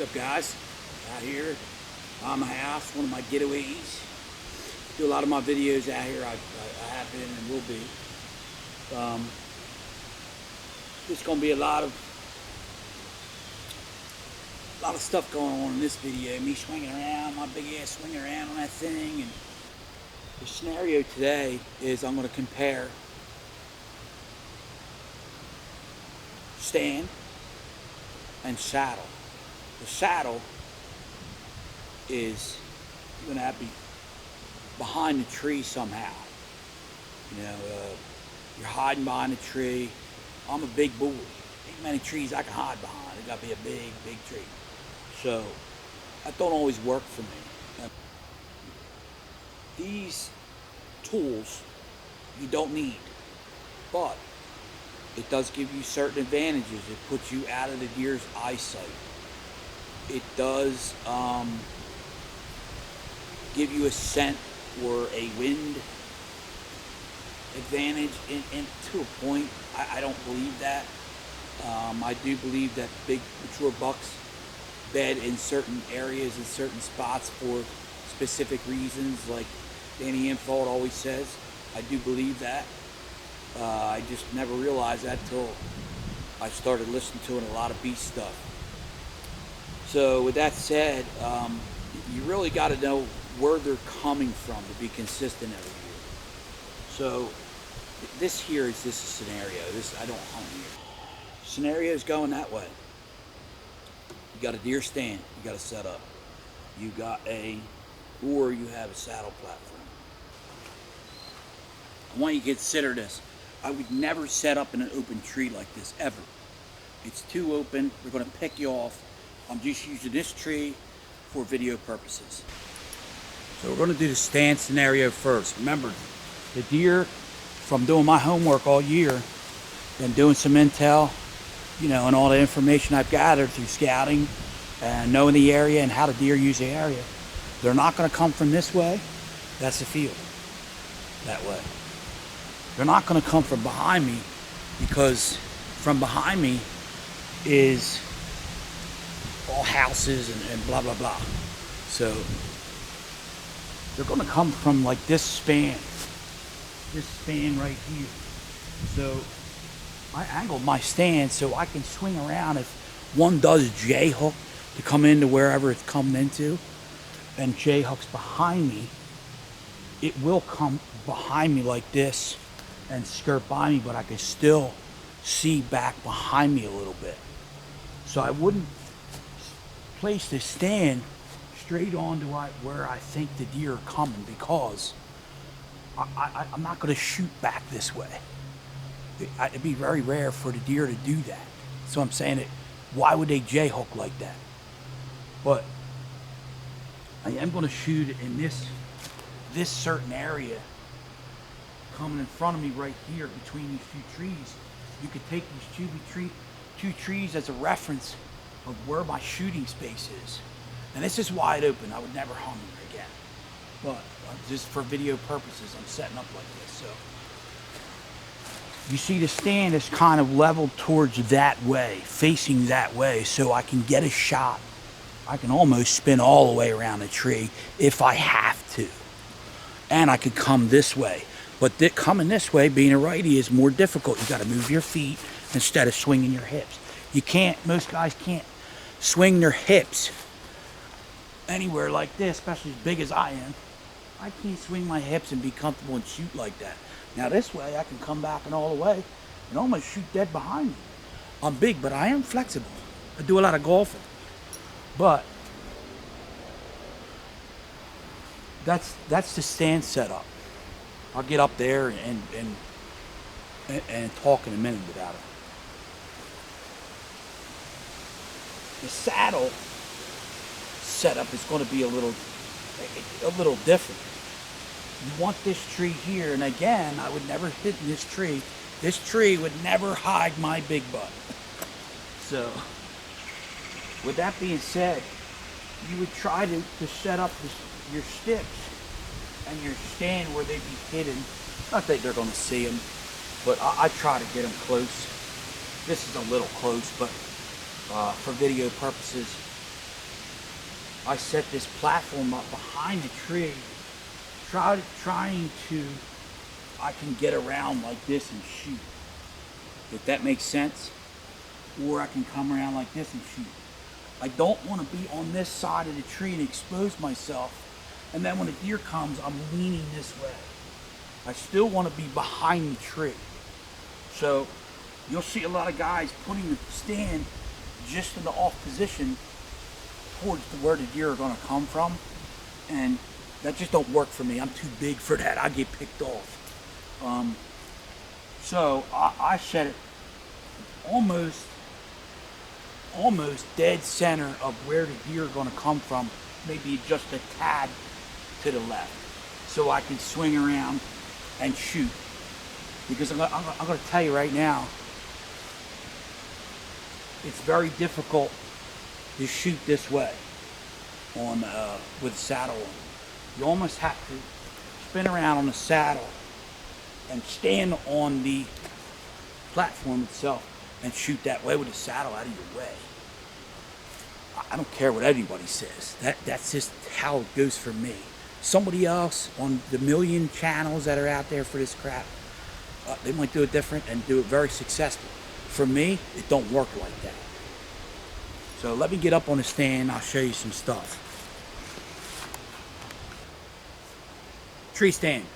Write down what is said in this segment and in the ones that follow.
What's up, guys? Out here on my house, one of my getaways. Do a lot of my videos out here. I have been and will be. There's gonna be a lot of stuff going on in this video. Me swinging around, my big ass swinging around on that thing. And the scenario today is I'm gonna compare stand and saddle. The saddle is going to have to be behind the tree somehow. You know, you're hiding behind a tree. I'm a big boy. Ain't many trees I can hide behind. It got to be a big, big tree. So that don't always work for me. These tools you don't need, but it does give you certain advantages. It puts you out of the deer's eyesight. It does give you a scent or a wind advantage to a point. I don't believe that. I do believe that big mature bucks bed in certain areas and certain spots for specific reasons, like Danny Infold always says. I do believe that. I just never realized that till I started listening to a lot of beast stuff. So with that said, you really got to know where they're coming from to be consistent every year. So this here is this scenario. I don't hunt here. Scenario is going that way. You got a deer stand. You got to set up. You have a saddle platform. I want you to consider this. I would never set up in an open tree like this, ever. It's too open. They're going to pick you off. I'm just using this tree for video purposes. So we're going to do the stand scenario first. Remember, the deer, from doing my homework all year, and doing some intel, and all the information I've gathered through scouting and knowing the area and how the deer use the area, they're not going to come from this way. That's the field. That way. They're not going to come from behind me, because from behind me is all houses and blah, blah, blah. So they're going to come from like this span right here. So I angled my stand so I can swing around if one does J-hook to come into wherever it's coming into, and J-hooks behind me, it will come behind me like this and skirt by me, but I can still see back behind me a little bit. So I wouldn't place the stand straight on to where I think the deer are coming, because I'm not going to shoot back this way. It'd be very rare for the deer to do that. So I'm saying, why would they J-hook like that? But I am going to shoot it in this certain area coming in front of me right here between these two trees. You could take these two trees as a reference of where my shooting space is. And this is wide open. I would never hunt here again. But just for video purposes, I'm setting up like this. So you see the stand is kind of leveled towards that way, facing that way, so I can get a shot. I can almost spin all the way around the tree if I have to. And I could come this way. But coming this way, being a righty, is more difficult. You got to move your feet instead of swinging your hips. Most guys can't swing their hips anywhere like this, especially as big as I am. I can't swing my hips and be comfortable and shoot like that. Now this way, I can come back and all the way and almost shoot dead behind me. I'm big, but I am flexible. I do a lot of golfing. But that's the stand setup. I'll get up there and talk in a minute about it. The saddle setup is going to be a little different. You want this tree here, and again, I would never hit this tree. This tree would never hide my big butt. So, with that being said, you would try to set up your sticks and your stand where they'd be hidden. Not that they're going to see them, but I try to get them close. This is a little close, but for video purposes, I set this platform up behind the tree, trying to, I can get around like this and shoot. If that makes sense. Or I can come around like this and shoot. I don't want to be on this side of the tree and expose myself. And then when a deer comes, I'm leaning this way. I still want to be behind the tree. So you'll see a lot of guys putting the stand just in the off position towards where the deer are going to come from. And that just don't work for me. I'm too big for that. I get picked off. So I set it almost dead center of where the deer are going to come from, maybe just a tad to the left, so I can swing around and shoot. Because I'm going to tell you right now, it's very difficult to shoot this way on with a saddle on. You almost have to spin around on the saddle and stand on the platform itself and shoot that way with the saddle out of your way. I don't care what anybody says. That's just how it goes for me. Somebody else on the million channels that are out there for this crap, they might do it different and do it very successful. For me, it don't work like that. So let me get up on the stand. I'll show you some stuff. Tree stand.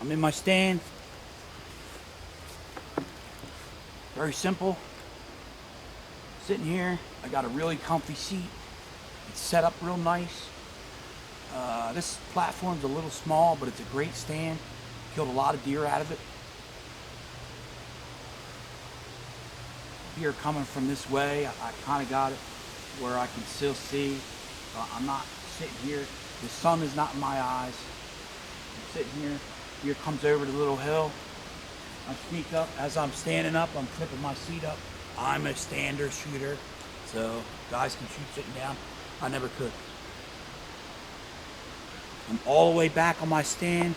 I'm in my stand. Very simple. Sitting here, I got a really comfy seat. It's set up real nice. This platform's a little small, but it's a great stand. Killed a lot of deer out of it. Deer coming from this way, I kind of got it where I can still see. I'm not sitting here. The sun is not in my eyes. I'm sitting here. Deer comes over the little hill. I sneak up. As I'm standing up, I'm flipping my seat up. I'm a stander shooter, so guys can shoot sitting down. I never could. I'm all the way back on my stand,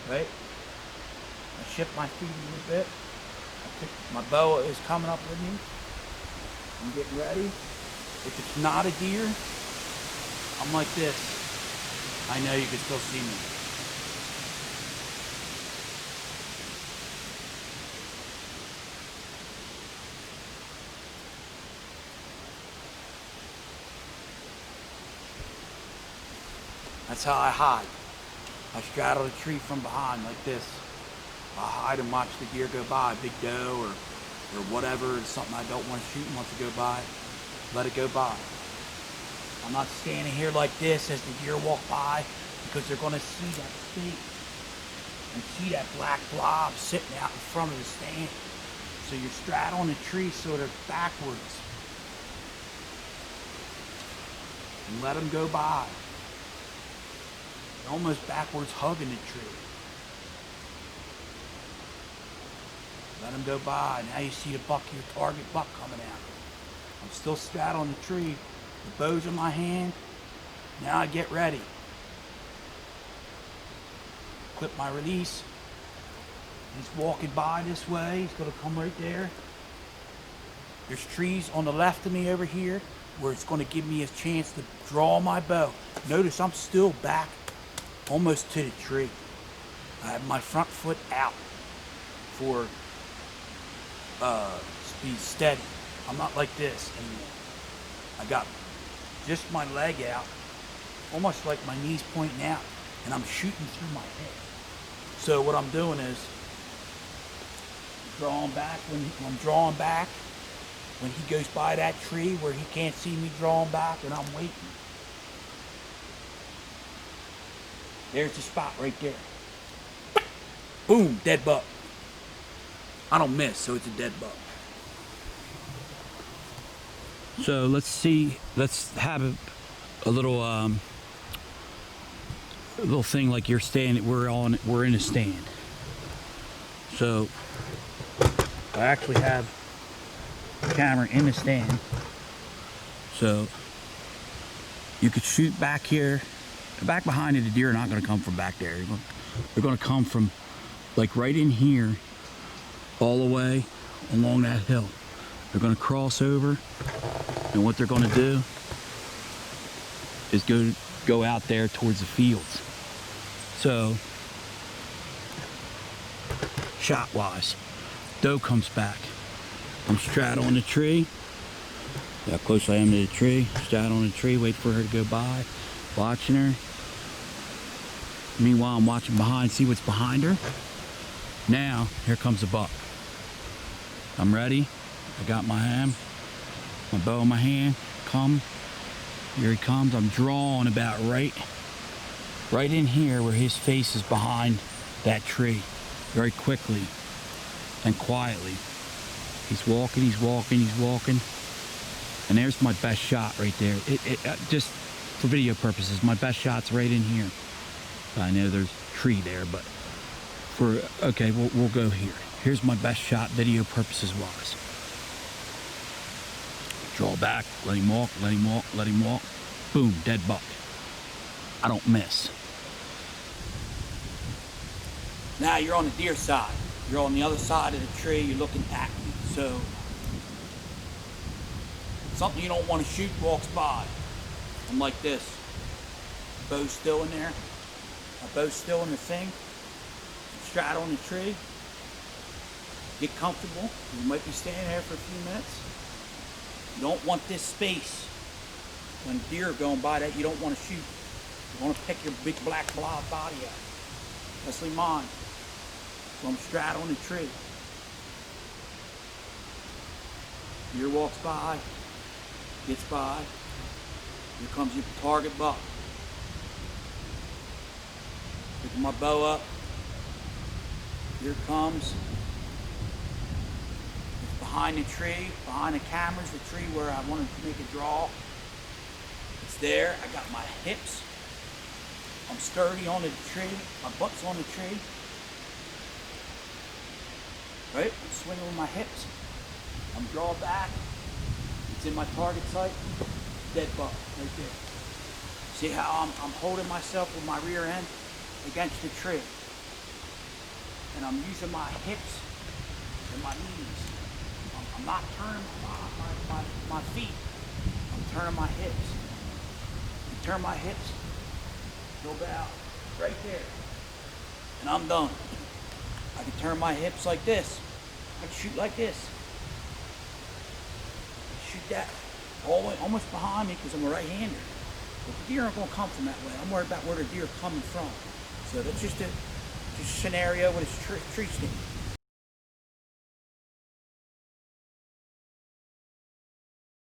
right? I shift my feet a little bit. My bow is coming up with me. I'm getting ready. If it's not a deer, I'm like this. I know you can still see me. That's how I hide. I straddle the tree from behind like this. I hide and watch the deer go by, big doe or whatever, something I don't want to shoot and want to go by. Let it go by. I'm not standing here like this as the deer walk by, because they're going to see that stake and see that black blob sitting out in front of the stand. So you're straddling the tree sort of backwards. And let them go by. Almost backwards hugging the tree. Let them go by. Now you see the buck, your target buck coming out. I'm still straddling the tree. The bow's in my hand. Now I get ready. Clip my release. He's walking by this way. He's going to come right there. There's trees on the left of me over here where it's going to give me a chance to draw my bow. Notice I'm still back almost to the tree. I have my front foot out for be steady. I'm not like this anymore. I got just my leg out, almost like my knees pointing out, and I'm shooting through my head. So what I'm doing is drawing back. When I'm drawing back, when he goes by that tree where he can't see me drawing back, and I'm waiting. There's the spot right there. Boom, dead buck. I don't miss, so it's a dead buck. So let's see, let's have a little thing like you're standing, we're in a stand. So I actually have the camera in the stand. So you could shoot back here. Back behind it, the deer are not going to come from back there. They're going to come from like right in here, all the way along that hill. They're going to cross over, and what they're going to do is go out there towards the fields. So, shot wise, doe comes back. I'm straddling the tree. See how close I am to the tree. Straddling the tree, wait for her to go by. Watching her. Meanwhile, I'm watching behind, see what's behind her. Now, here comes a buck. I'm ready. I got my ham, my bow in my hand. Come. Here he comes. I'm drawing about right in here where his face is behind that tree. Very quickly and quietly. He's walking, he's walking, he's walking. And there's my best shot right there. Just for video purposes, my best shot's right in here. I know there's a tree there, but okay, we'll go here. Here's my best shot video purposes wise. Draw back, let him walk, let him walk, let him walk. Boom, dead buck. I don't miss. Now you're on the deer side. You're on the other side of the tree, you're looking at me. So, something you don't want to shoot walks by. I'm like this. Bow's still in there. My bow's still in the thing. Straddle on the tree. Get comfortable. You might be standing there for a few minutes. You don't want this space. When deer are going by that, you don't want to shoot. You want to pick your big black blob body out. Especially mine. So I'm straddling the tree. Deer walks by, gets by. Here comes your target buck. Picking my bow up. Here it comes. It's behind the tree, behind the cameras, the tree where I wanted to make a draw. It's there. I got my hips. I'm sturdy on the tree. My butt's on the tree. Right? I'm swinging with my hips. I'm draw back. It's in my target sight. Dead buck right there. See how I'm holding myself with my rear end against the tree. And I'm using my hips and my knees. I'm not turning my feet. I'm turning my hips. You turn my hips, go out right there. And I'm done. I can turn my hips like this. I can shoot like this. Shoot that all the way almost behind me because I'm a right-hander. But the deer aren't going to come from that way. I'm worried about where the deer are coming from. So that's just a scenario with a tree stand.